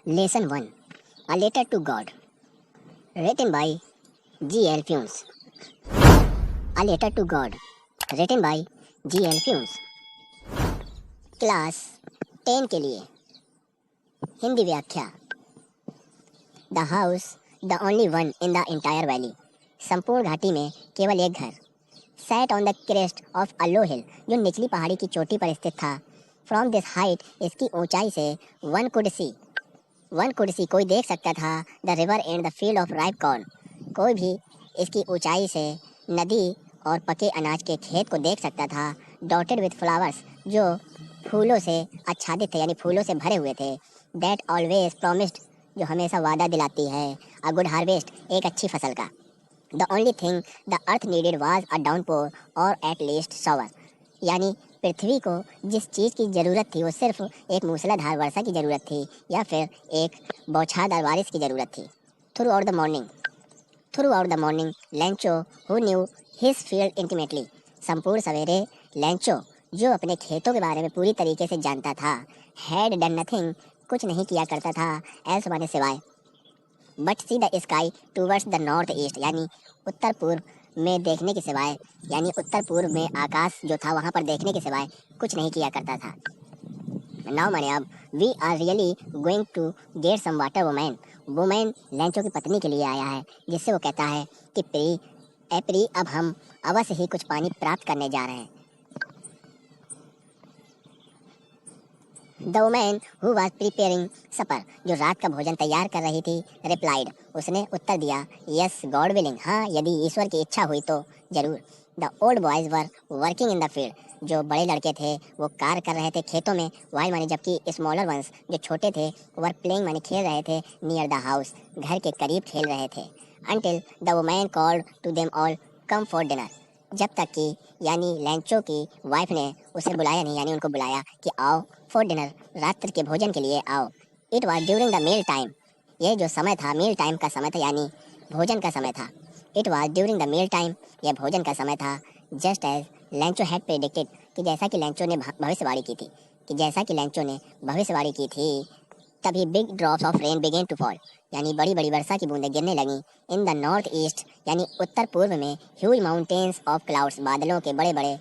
Lesson 1. A Letter to God. Written by G.L. Funes. A Letter to God. Written by G.L. Funes. Class 10 के लिए हिंदी व्याख्या. The house the only one in the entire valley. संपूर्ण घाटी में केवल एक घर. Set on the crest of a low hill, जो निचली पहाड़ी की चोटी पर स्थित था. फ्रॉम दिस हाइट, इसकी ऊंचाई से वन कुड सी कोई देख सकता था. The river and the field of ripe corn, कोई भी इसकी ऊंचाई से नदी और पके अनाज के खेत को देख सकता था. डॉटेड विथ फ्लावर्स, जो फूलों से आच्छादित थे यानी फूलों से भरे हुए थे. दैट ऑलवेज प्रॉमिस्ड, जो हमेशा वादा दिलाती है. अ गुड हार्वेस्ट, एक अच्छी फसल का. The only thing the earth needed was a downpour और एट लीस्ट शॉवर, यानी पृथ्वी को जिस चीज़ की ज़रूरत थी वो सिर्फ एक मूसलाधार वर्षा की ज़रूरत थी या फिर एक बौछारदार बारिश की ज़रूरत थी. Through out the morning लैंचो, who knew his field intimately, संपूर्ण सवेरे लैंचो, जो अपने खेतों के बारे में पूरी तरीके से जानता था. हैड डन नथिंग, कुछ नहीं किया करता था. एल्स माने सिवाय. But see the sky towards the north east, यानी उत्तर पूर्व में देखने के सिवाय, यानी उत्तर पूर्व में आकाश जो था वहाँ पर देखने के सिवाय कुछ नहीं किया करता था. नाउ माने अब. We are really going to get some water. Women Lencho की पत्नी के लिए आया है, जिससे वो कहता है कि प्री अब हम अवश्य ही कुछ पानी प्राप्त करने जा रहे हैं. The women who was preparing supper, जो रात का भोजन तैयार कर रही थी, रिप्लाइड, उसने उत्तर दिया, यस गॉड विलिंग, हाँ यदि ईश्वर की इच्छा हुई तो जरूर. The old boys were working in the field, जो बड़े लड़के थे वो कार्य कर रहे थे खेतों में. वाइल माने जबकि स्मॉलर वंस, जो छोटे थे, वर प्लेइंग माने खेल रहे थे. नियर द हाउस, घर के करीब खेल रहे थे. Until the women called to them all come for dinner, जब तक कि यानी लैंचो की वाइफ ने उसे बुलाया नहीं, यानी उनको बुलाया कि आओ फॉर डिनर, रात्रि के भोजन के लिए आओ. It was during the meal time, ये जो समय था मील टाइम का समय था यानी भोजन का समय था. It was during the meal time, यह भोजन का समय था. Just as Lencho had predicted, कि जैसा कि लैंचो ने भविष्यवाणी की थी, तभी big drops of rain began to fall, यानी बड़ी बड़ी वर्षा की बूंदें गिरने लगीं. इन द नॉर्थ ईस्ट, यानी उत्तर पूर्व में. ह्यूज माउंटेन्स ऑफ क्लाउड्स, बादलों के बड़े बड़े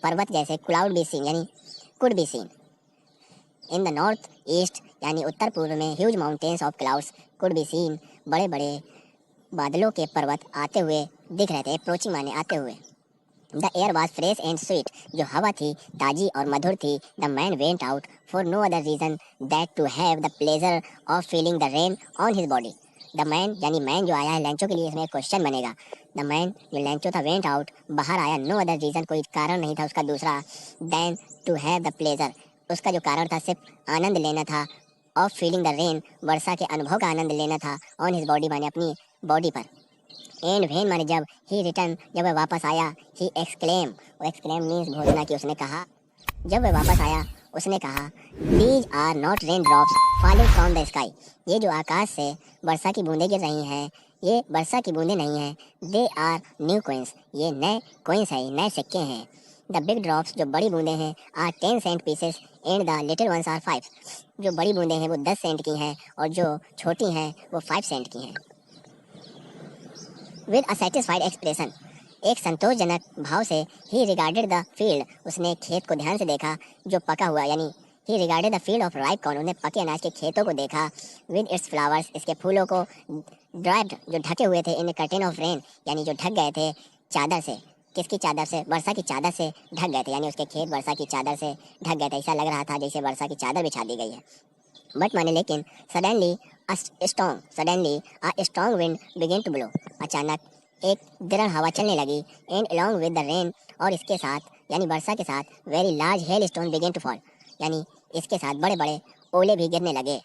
पर्वत जैसे क्लाउड बी सीन यानी could be seen. In the north east, यानी उत्तर पूर्व में. Huge mountains of clouds could be seen, बड़े बड़े बादलों के पर्वत आते हुए दिख रहे थे. अप्रोचिंग माने आते हुए. The air was fresh and sweet, जो हवा थी ताजी और मधुर थी. The man went out for no other reason that to have the pleasure of feeling the rain on his body. The man, यानी मैन जो आया है लैंचो के लिए, इसमें एक क्वेश्चन बनेगा. द मैन जो लैंचो था, वेंट आउट, बाहर आया. नो अदर रीजन, कोई कारण नहीं था उसका दूसरा. Than to have the pleasure, उसका जो कारण था सिर्फ आनंद लेना था. ऑफ फीलिंग द रेन, वर्षा के अनुभव का आनंद लेना था. ऑन हिज बॉडी माने अपनी बॉडी पर. एंड व्हेन माने जब. ही रिटर्न, जब वह वापस आया. ही एक्सक्लेम, वो एक्सक्लेम मीन्स घोषणा की, उसने कहा. जब वह वापस आया उसने कहा, these are not rain drops falling from the sky, ये जो आकाश से वर्षा की बूंदें गिर रही हैं ये वर्षा की बूंदें नहीं हैं. दे आर न्यू कोइंस, ये नए कोइंस है, नए सिक्के हैं. द बिग ड्रॉप्स, जो बड़ी बूंदें हैं, are 10 cent pieces and the little ones are 5, जो बड़ी बूंदें हैं वो 10 सेंट की हैं और जो छोटी हैं वो 5 सेंट की हैं. विद अ सेटिस्फाइड एक्सप्रेशन, एक संतोषजनक भाव से. ही रिगार्डेड द फील्ड, उसने खेत को ध्यान से देखा जो पका हुआ, यानी ही regarded the field of ripe corn, उन्हें पके अनाज के खेतों को देखा. विद इट्स फ्लावर्स, इसके फूलों को. ड्राइड, जो ढके हुए थे. इन कर्टेन ऑफ रेन, यानी जो ढक गए थे चादर से. किसकी चादर से? वर्षा की चादर से ढक गए थे, यानी उसके खेत वर्षा की चादर से ढक गए थे. ऐसा लग रहा था जैसे वर्षा की चादर बिछा दी गई है. बट माने लेकिन. Suddenly a strong wind began to blow, अचानक एक दृढ़ हवा चलने लगी. And along with the rain, और इसके साथ यानी वर्षा के साथ. Very large hail stone began to fall, यानी इसके साथ बड़े बड़े ओले भी गिरने लगे.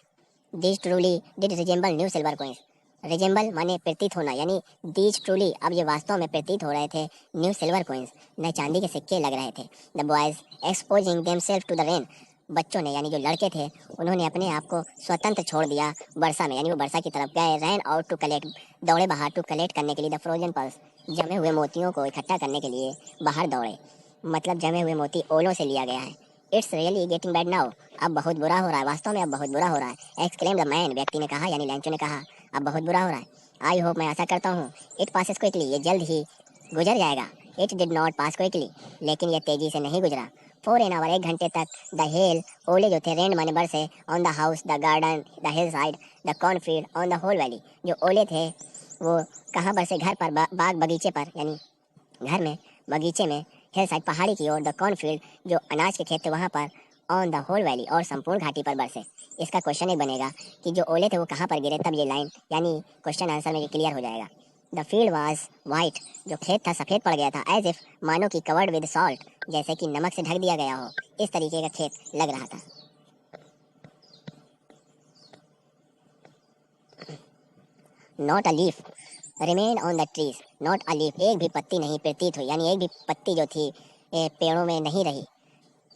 These truly did resemble new silver coins, resemble माने प्रतीत होना, यानी दीज ट्रूली, अब ये वास्तव में प्रतीत हो रहे थे. न्यू सिल्वर कॉइंस, नए चांदी के सिक्के लग रहे थे. The boys exposing themselves to the rain, बच्चों ने यानी जो लड़के थे उन्होंने अपने आप को स्वतंत्र छोड़ दिया वर्षा में, यानी वो वर्षा की तरफ गए. रैन आउट टू कलेक्ट, दौड़े बाहर. टू कलेक्ट, करने के लिए. द फ्रोजन पल्स, जमे हुए मोतियों को इकट्ठा करने के लिए बाहर दौड़े. मतलब जमे हुए मोती ओलों से लिया गया है. It's really getting bad now. अब बहुत बुरा हो रहा है, वास्तव में अब बहुत बुरा हो रहा है। एक्सक्लेम द मैन, व्यक्ति ने कहा यानी लैंचो ने कहा, अब बहुत बुरा हो रहा है। आई होप, मैं आशा करता हूँ, इट पासेस क्विकली, ये जल्द ही गुजर जाएगा। It did not pass quickly, लेकिन ये तेजी से नहीं गुजरा। फॉर एन आवर, 1 घंटे तक, द हेल, ओले जो थे, रेन माने बरसे, on the house, the garden, the hill side, the cornfield, on the whole valley. जो ओले थे वो कहाँ बरसे? घर पर, बाग बगीचे पर, यानी घर में, बगीचे में, हिल साइड पहाड़ी की ओर, द कॉर्नफील्ड जो अनाज के खेत थे वहाँ पर, ऑन द होल वैली और संपूर्ण घाटी पर बरसे। इसका क्वेश्चन एक बनेगा कि जो ओले थे वो कहाँ पर गिरे, तब ये लाइन यानी क्वेश्चन आंसर में क्लियर हो जाएगा। द फील्ड वाज वाइट, जो खेत था सफ़ेद पड़ गया था, एज इफ, मानो कि कवर्ड विद सॉल्ट, जैसे कि नमक से ढक दिया गया हो, इस तरीके का खेत लग रहा था। Not a leaf remain on the trees, not a leaf, एक भी पत्ती नहीं प्रतीत हुई, यानी एक भी पत्ती जो थी पेड़ों में नहीं रही।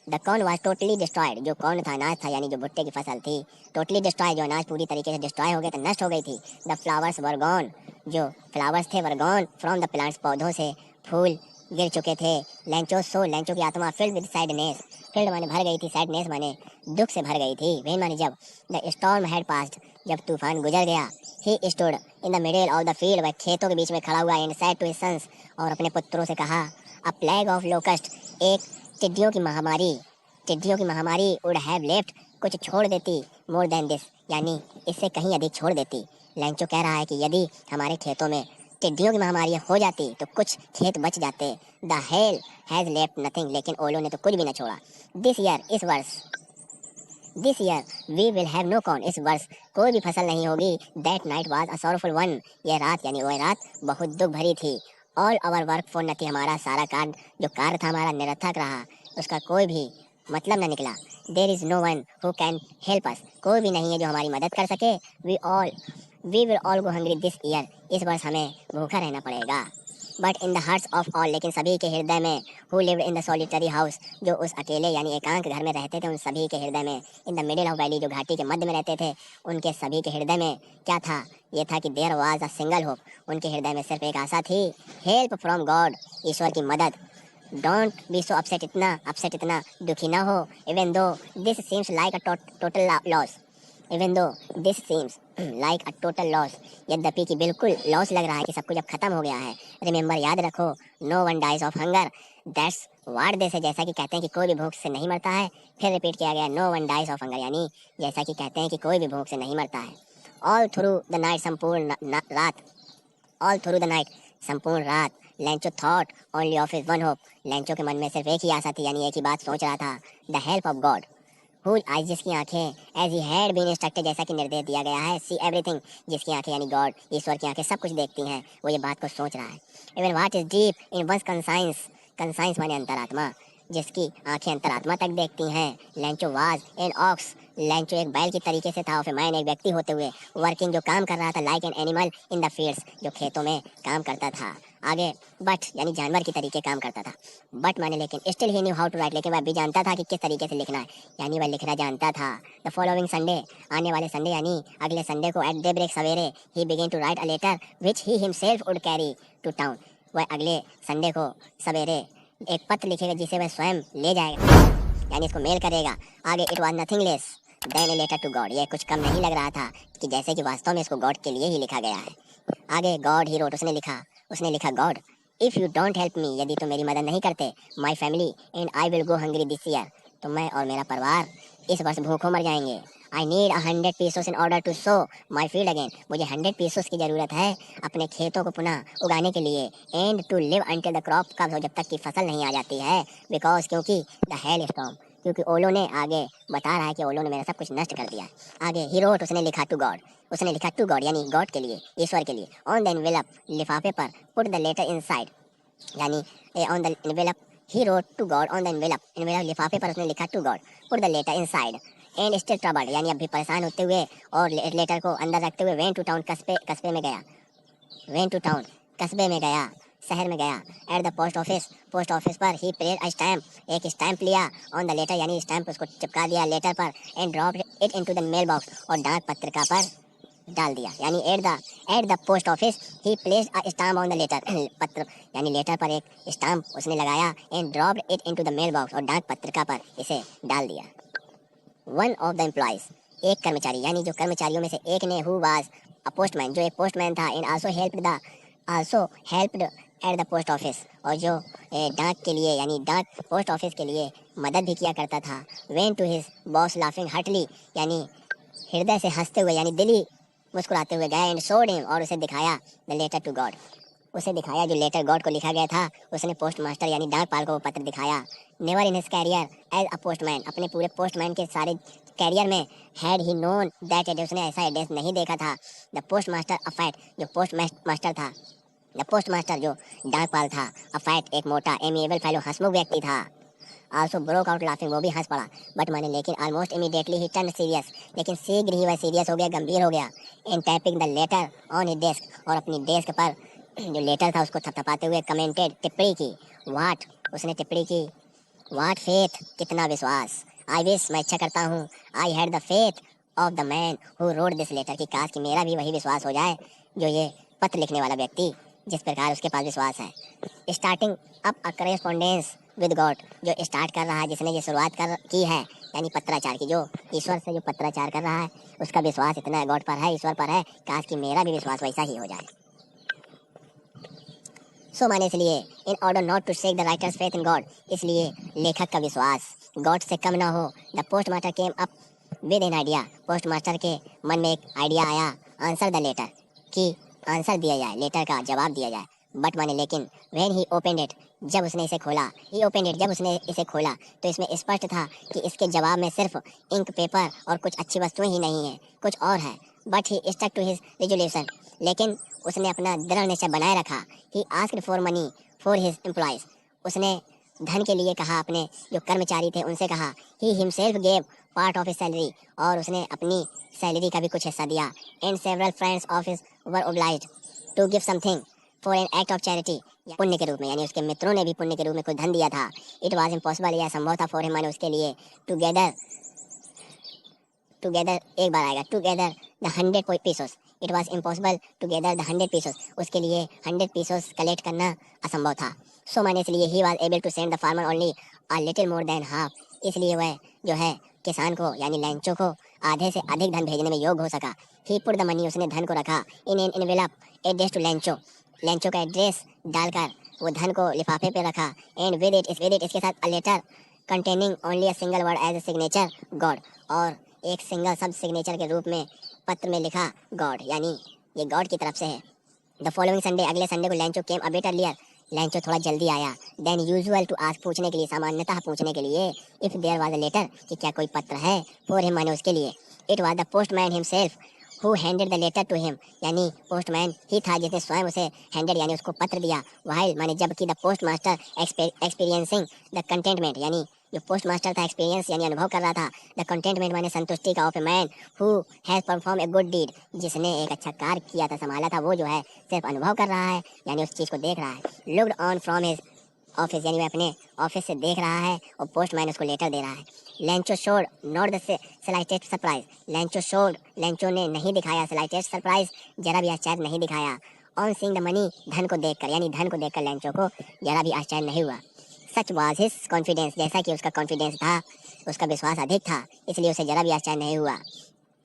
The corn was totally destroyed, जो कॉर्न था, अनाज था, यानी जो भुट्टे की फसल थी, टोटली डिस्ट्रॉय, जो अनाज पूरी तरीके से डिस्ट्रॉय हो गया था, नष्ट हो गई थी। द फ्लावर्स वर गॉन, जो फ्लावर्स थे were gone from the plants, पौधों से फूल गिर चुके थे। लैंचो सो, लैंचो की आत्मा फिल्ड विद सैडनेस, फील्ड माने भर गई थी, सैडनेस माने दुख से भर गई थी। वेन माने जब, द स्टॉर्म हैड पास्ड, जब तूफान गुजर गया। He stood in the middle of the field, वह खेतों के बीच में खड़ा हुआ, and said to his sons, और अपने पुत्रों से कहा, अ प्लेग ऑफ लोकस्ट, एक टिड्डियों की महामारी, टिड्डियों की महामारी वुड हैव लेफ्ट, कुछ छोड़ देती, मोर देन दिस, यानी इससे कहीं अधिक छोड़ देती। लैंचो कह रहा है कि यदि हमारे खेतों में टिड्डियों की महामारी हो जाती तो कुछ खेत बच जाते। The hell has left nothing, लेकिन ओलो ने तो कुछ भी न छोड़ा। दिस ईयर, इस वर्ष, this year we will have no corn, इस वर्ष कोई भी फसल नहीं होगी। That night was a sorrowful one, यह रात यानी वह रात बहुत दुख भरी थी। All our work for nothing, हमारा सारा कार्य, जो कार्य था हमारा, निरर्थक रहा, उसका कोई भी मतलब न निकला। There is no one who can help us, कोई भी नहीं है जो हमारी मदद कर सके। We will all go hungry this year, इस वर्ष हमें भूखा रहना पड़ेगा। But in the hearts of all, लेकिन सभी के हृदय में, who lived in the solitary house, जो उस अकेले यानी एकांत घर में रहते थे, उन सभी के हृदय में, इन द मिडिल ऑफ वैली, जो घाटी के मध्य में रहते थे, उनके सभी के हृदय में क्या था? ये था कि there was a single hope, उनके हृदय में सिर्फ एक आशा थी। हेल्प फ्रॉम गॉड, ईश्वर की मदद। डोंट बी सो अपसेट, इतना दुखी ना हो। Even though this seems like a total loss, even though this seems like a total loss, यद्यपि कि बिल्कुल लॉस लग रहा है कि सब कुछ अब खत्म हो गया है। रिमेंबर, याद रखो, no one dies of hunger, that's what they say, जैसा कि कहते हैं कि कोई भी भूख से नहीं मरता है। फिर रिपीट किया गया, no one dies of hunger, यानी जैसा कि कहते हैं कि कोई भी भूख से नहीं मरता है। ऑल थ्रू द नाइट, संपूर्ण रात, ऑल थ्रू द नाइट, संपूर्ण रात, लैंचो thought only of his one hope, लैंचो के मन में सिर्फ एक ही आशा थी, यानी एक ही बात सोच रहा था, the help of God. Whose eyes, जिसकी आंखें, as he had been instructed, जैसा कि निर्देश दिया गया है, सी एवरीथिंग, जिसकी आंखें यानी गॉड, ईश्वर की आंखें सब कुछ देखती हैं, वो ये बात को सोच रहा है। Even what is deep in one's conscience, conscience माने अंतरात्मा, जिसकी आंखें अंतरात्मा तक देखती हैं। Lencho was an ox, Lencho एक बैल की तरीके से था, ऑफ ए मैन, एक व्यक्ति होते हुए, वर्किंग, जो काम कर रहा था, like an animal in the fields, जो खेतों में काम करता था। आगे, बट यानी जानवर की तरीके काम करता था। बट माने लेकिन, still he knew how to write, लेकिन वह भी जानता था कि किस तरीके से लिखना है, यानी वह लिखना जानता था। द फॉलोइंग संडे, आने वाले संडे यानी अगले संडे को, एट डे ब्रेक, सवेरे, he began to write a letter which he himself would carry to town, वह अगले संडे को सवेरे एक पत्र लिखेगा जिसे वह स्वयं ले जाएगा, यानी इसको मेल करेगा। आगे, it was nothing less than a letter to God, यह कुछ कम नहीं लग रहा था कि जैसे कि वास्तव में इसको गॉड के लिए ही लिखा गया है। आगे, गॉड ही रोट, उसने लिखा God, if you don't help me, यदि तुम मेरी मदद नहीं करते, my family and I will go hungry this year, तो मैं और मेरा परिवार इस वर्ष भूखों मर जाएंगे। I need 100 pesos in order to sow my field again, मुझे 100 पीसोस की ज़रूरत है अपने खेतों को पुनः उगाने के लिए। And to live until the crop, कब हो? जब तक की फसल नहीं आ जाती है। बिकॉज, क्योंकि द हेल स्टॉर्म, क्योंकि ओलो ने, आगे बता रहा है कि ओलो ने मेरा सब कुछ नष्ट कर दिया। आगे, ही रोट, उसने लिखा टू गॉड, उसने लिखा टू गॉड यानी गॉड के लिए, ईश्वर के लिए। ऑन द एनवेलप, लिफाफे पर, पुट द लेटर इनसाइड, यानी on the envelope, he wrote to God on the envelope, envelope लिफाफे पर उसने लिखा to God, put the letter inside, and still troubled, यानी अभी परेशान होते हुए और लेटर को अंदर रखते हुए, वेंट टू टाउन, कस्बे में गया, वेंट टू टाउन, कस्बे में गया, शहर में गया। एट द पोस्ट ऑफिस पर ही प्रेड अ स्टैम्प, एक स्टैम्प लिया, ऑन द लेटर यानी स्टैम्प उसको चिपका दिया लेटर पर, and drop it into the mail box, और डाक पत्रिका पर डाल दिया, यानी at the post office he placed a stamp on the letter, पत्र यानी लेटर पर एक स्टाम्प उसने लगाया, and dropped it into the mail box, और डाक पत्रिका पर इसे डाल दिया। वन ऑफ द एम्प्लॉयज, एक कर्मचारी, यानी जो कर्मचारियों में से एक ने, हु वाज अ पोस्टमैन, जो एक पोस्टमैन था, and also helped eight the post office, और जो डाक के लिए यानी डाक पोस्ट ऑफिस के लिए मदद भी किया करता था, went to his boss laughing heartily, यानी हृदय से हंसते हुए यानी दिली मुस्कुराते हुए गया, एंड शोड हिम, और उसे दिखाया द लेटर टू गॉड, उसे दिखाया जो लेटर गॉड को लिखा गया था, उसने पोस्ट मास्टर यानी डाकपाल को वो पत्र दिखाया। Never in his career as a postman, अपने पूरे पोस्टमैन के सारे कैरियर में had he known that address, उसने ऐसा एड्रेस नहीं देखा था। The post master a fat, जो पोस्ट मास्टर था, द पोस्ट मास्टर जो डाकपाल था, अ फैट एक मोटा एमिएबल फेलो हंसमुख व्यक्ति था, आल्सो ब्रोक आउट लाफिंग, वो भी हंस पड़ा, बट माने लेकिन ऑलमोस्ट इमीडिएटली ही टर्न सीरियस, लेकिन शीघ्र ही वह सीरियस हो गया, गंभीर हो गया, in tapping the letter on his desk, और अपनी डेस्क पर जो लेटर था उसको थपथपाते हुए कमेंटेड, टिप्पणी की, वाट, उसने टिप्पणी की, वाट फेथ, कितना विश्वास, आई विश, मैं इच्छा करता हूँ, I had the faith of the man who wrote this letter, की काश कि मेरा भी वही विश्वास हो जाए जो ये पत्र लिखने वाला व्यक्ति, जिस प्रकार उसके पास विश्वास है। Starting up a correspondence with God, जो स्टार्ट कर रहा है, जिसने ये शुरुआत की है, यानी पत्राचार की, जो ईश्वर से जो पत्राचार कर रहा है, उसका विश्वास इतना गॉड पर है, ईश्वर पर है, काश कि मेरा भी विश्वास वैसा ही हो जाए। सो माने इसलिए, in order not to shake the writer's faith in God, इसलिए लेखक का विश्वास गॉड से कम ना हो, the post master came up with an idea, post master के मन में एक आइडिया आया, आंसर द लेटर, कि आंसर दिया जाए, लेटर का जवाब दिया जाए, बट माने लेकिन, व्हेन ही ओपनड इट, जब उसने इसे खोला, ही ओपनड इट, जब उसने इसे खोला, तो इसमें स्पष्ट था कि इसके जवाब में सिर्फ इंक पेपर और कुछ अच्छी वस्तुएं ही नहीं है, कुछ और है, but he stuck to his resolution, लेकिन उसने अपना दृढ़ निश्चय बनाए रखा। He asked for money for his employees, उसने धन के लिए कहा, अपने जो कर्मचारी थे उनसे कहा। He himself gave part of his salary, और उसने अपनी सैलरी का भी कुछ हिस्सा दिया। And several friends of his were obliged to give something for an act of charity, पुण्य के रूप में, यानी उसके मित्रों ने भी पुण्य के रूप में कुछ धन दिया था। इट वॉज इम्पॉसिबल, यह संभव था, फॉर हिम, माने उसके लिए, टुगेदर एक बार आएगा, together the 100 pesos, it was impossible together the 100 pesos, उसके लिए 100 पीसोस कलेक्ट करना असंभव था। सो माने इसलिए, he was able to send the farmer only a little more than half, इसलिए वह जो है किसान को यानी लैंचो को आधे से अधिक धन भेजने में योग्य हो सका। ही पुट द मनी, उसने धन को रखा, in an envelope addressed to Lencho, Lencho का एड्रेस डालकर वो धन को लिफाफे पे रखा। एंड विद इट इसके साथ a letter containing only a single word as a signature God, और एक सिंगल शब्द सिग्नेचर के रूप में पत्र में लिखा गॉड, यानी ये गॉड की तरफ से है। द फॉलोइंग संडे, अगले संडे को लैंचो केम अ बिट अर्लियर, लैंचो थोड़ा जल्दी आया, देन यूजुअल टू आस्क, पूछने के लिए, सामान्यतः पूछने के लिए, if there was a letter, कि क्या कोई पत्र है, फॉर हिम, माने उसके लिए। It was the postman himself who handed the letter to him, यानी पोस्टमैन ही था जिसने स्वयं उसे हैंडेड यानी उसको पत्र दिया। वाइल माने जबकि the post master experiencing the contentment, यानी जो पोस्ट मास्टर था एक्सपीरियंस यानी अनुभव कर रहा था, द कंटेंटमेंट माने संतुष्टि का, of a man who has perform a good deed, जिसने एक अच्छा कार्य किया था, संभाला था, वो जो है सिर्फ अनुभव कर रहा है, यानी उस चीज को देख रहा है। Looked on from his office, यानी वह अपने ऑफिस से देख रहा है, और पोस्टमैन उसको लेटर दे रहा है। लैंचो showed not the slightest surprise, लैंचो ने नहीं दिखाया स्लाइटेस्ट सरप्राइज, जरा भी आश्चर्य नहीं दिखाया। ऑन सीइंग द मनी, धन को देखकर, यानी धन को देखकर लैंचो को जरा भी आश्चर्य नहीं हुआ। सच वाज हिज कॉन्फिडेंस, जैसा कि उसका कॉन्फिडेंस था, उसका विश्वास अधिक था, इसलिए उसे जरा भी आश्चर्य नहीं हुआ।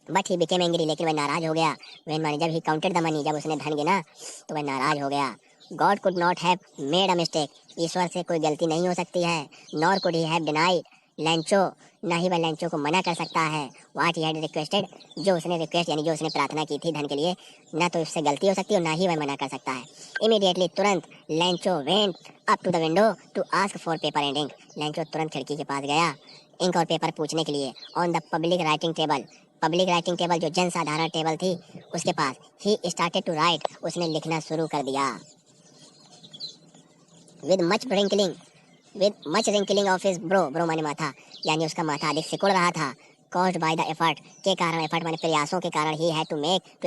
बट ही बिकेम एंग्री, लेकिन वह नाराज हो गया। व्हेन माने जब ही काउंटेड द मनी, जब उसने धन गिना तो वह नाराज हो गया। God could not have made a mistake, ईश्वर से कोई गलती नहीं हो सकती है। Nor could he have denied Lencho, ना ही वह लैंचो को मना कर सकता है। व्हाट ही हैड रिक्वेस्टेड, जो उसने रिक्वेस्ट यानी जो उसने प्रार्थना की थी धन के लिए, ना तो उससे गलती हो सकती है और ना ही वह मना कर सकता है। इमीडिएटली, तुरंत, Lencho went up to the window to ask for paper and ink, Lencho तुरंत खिड़की के पास गया इंक और पेपर पूछने के लिए। On the public writing table, जो जन साधारण टेबल थी, उसके पास, ही स्टार्टेड टू राइट, उसने लिखना शुरू कर दिया। With much wrinkling of his bro माने माथा, यानी उसका माथा अधिक सिकुड़ रहा था। कॉज्ड बाय द एफर्ट, के कारण, एफर्ट माने प्रयासों के कारण, he had to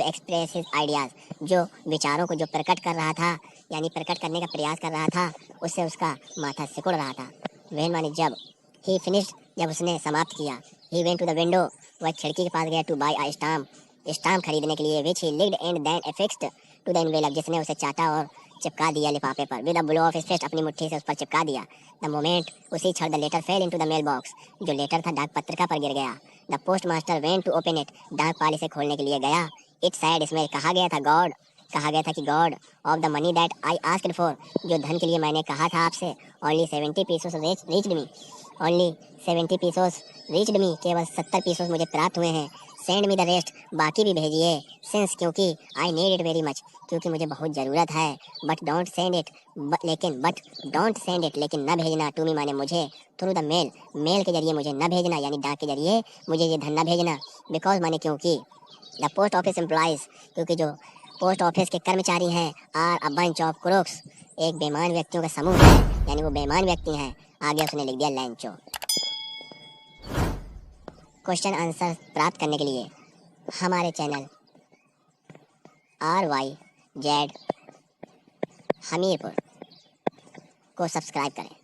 express his ideas, जो विचारों को जो प्रकट कर रहा था, यानी प्रकट करने का प्रयास कर रहा था, उससे उसका माथा सिकुड़ रहा था। व्हेन माने जब, ही फिनिश्ड, जब उसने समाप्त किया, he went to the window, वह खिड़की के पास गया, to buy a stamp, stamp खरीदने के लिए which he licked and then affixed to the envelope, जिसने उसे चाटा और चिपका दिया लिफाफे पर। With a blow of his fist, अपनी मुट्ठी से उस पर चिपका दिया। द मोमेंट, उसी क्षण the letter fell into the mail box, जो लेटर था डाक पत्रिका पर गिर गया। The post master went to open it, डाकपाल इसे खोलने के लिए गया। इट सैड, इसमें कहा गया था कि God of the money that I asked for, जो धन के लिए मैंने कहा था आपसे, ओनली 70 पीसोस रीच्ड मी, ओनली 70 पीसोस रीच्ड मी, केवल 70 पीसोस मुझे प्राप्त हुए हैं। सेंड मी द रेस्ट, बाकी भी भेजिए। सिंस, क्योंकि, I need it very much, क्योंकि मुझे बहुत ज़रूरत है। बट डोंट सेंड इट, लेकिन न भेजना, टू मी माने मुझे, थ्रू द मेल, मेल के जरिए मुझे न भेजना, यानी डाक के जरिए मुझे ये धन न भेजना। बिकॉज माने क्योंकि, द पोस्ट ऑफिस एम्प्लॉइज, क्योंकि जो पोस्ट ऑफिस के कर्मचारी हैं, आर अ बंच ऑफ क्रोक्स, एक बेईमान व्यक्तियों का समूह है, यानी वो बेईमान व्यक्ति हैं। आगे उसने लिख दिया लैंचो। क्वेश्चन आंसर प्राप्त करने के लिए हमारे चैनल RYZ हमीरपुर को सब्सक्राइब करें।